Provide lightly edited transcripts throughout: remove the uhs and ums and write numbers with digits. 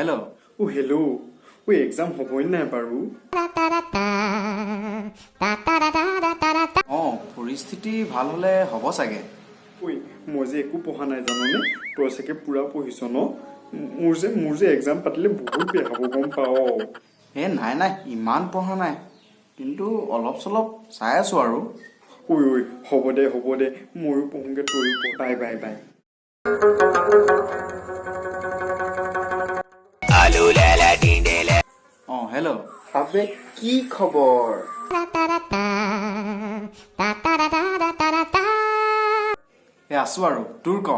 Hello'. Hello'. Exam হ'বই নাই বাৰু? পৰিস্থিতি ভাল হ'লে হ'ব চাগে। মই যে একো পঢ়া নাই জাননে? তই চাগে পুৰা পঢ়িছ ন? মোৰ যে এক্সাম পাতিলে বহুত বেয়া হ'ব গম পাৱ। নাই ইমান পঢ়া নাই, কিন্তু অলপ চলপ চাই আছো আৰু। হ'ব দে ময়ো পঢ়োগে, তয়ো পঢ়। বাই। হেল্ল'। আবে কি খবৰ? আছো আৰু, তোৰ ক?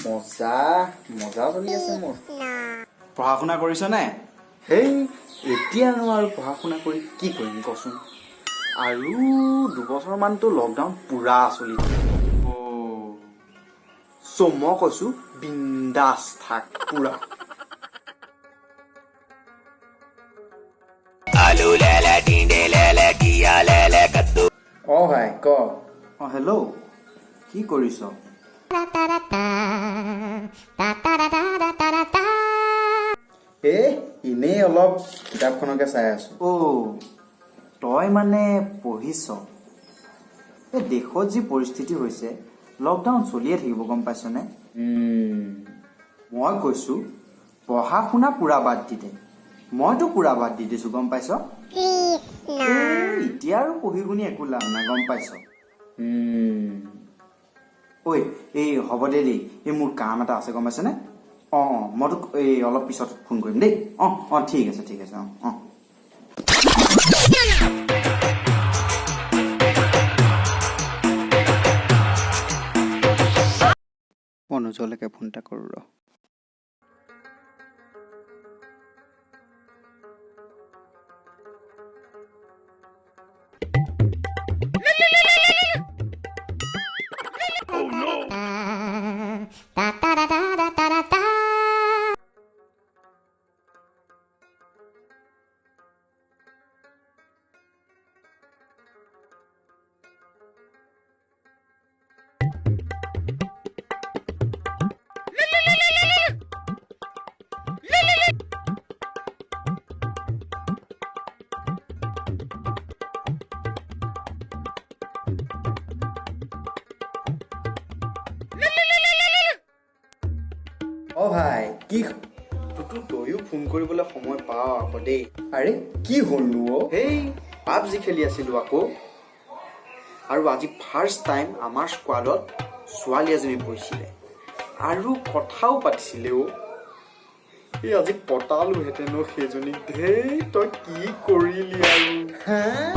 মজা চলি আছে মোৰ। পঢ়া শুনা কৰিছ নে? এতিয়ানো আৰু পঢ়া শুনা কৰি কি কৰিম কচোন? আৰু 2 বছৰমানতো লকডাউন পুৰা চলি থাকিব। মই কৈছো বিন্দাছ থাক পুৰা। ভাই ক। হেল্ল'। কি কৰিছ? এনেই অলপ কিতাপখনকে চাই আছো। তই মানে পঢ়িছ? দেশত যি পৰিস্থিতি হৈছে, লকডাউন চলিয়ে থাকিব গম পাইছনে? মই কৈছো পঢ়া শুনা পুৰা বাদ দি দে। মইতো পুৰা বাদ দি দিছো গম পাইছ? এতিয়া আৰু পঢ়ি শুনি একো লাভ নাই গম পাইছ? হ'ব দে দেই, মোৰ কাম এটা আছে গম পাইছনে? মই তোক অলপ পিছত ফোন কৰিম দেই। ঠিক আছে অনুজলৈকে ফোন এটা কৰো ৰ। ভাই কি তয়ো ফোন কৰিবলৈ সময় পাৱ আকৌ দেই। আৰে কি হ'লনো? পাবজি খেলি আছিলো আকৌ। আৰু আজি ফাৰ্ষ্ট টাইম আমাৰ স্কোৱাডত ছোৱালী এজনী পৰিছিলে আৰু কথাও পাতিছিলে। আজি পতালোহেঁতেন সেইজনীক। তই কি কৰিলি আৰু?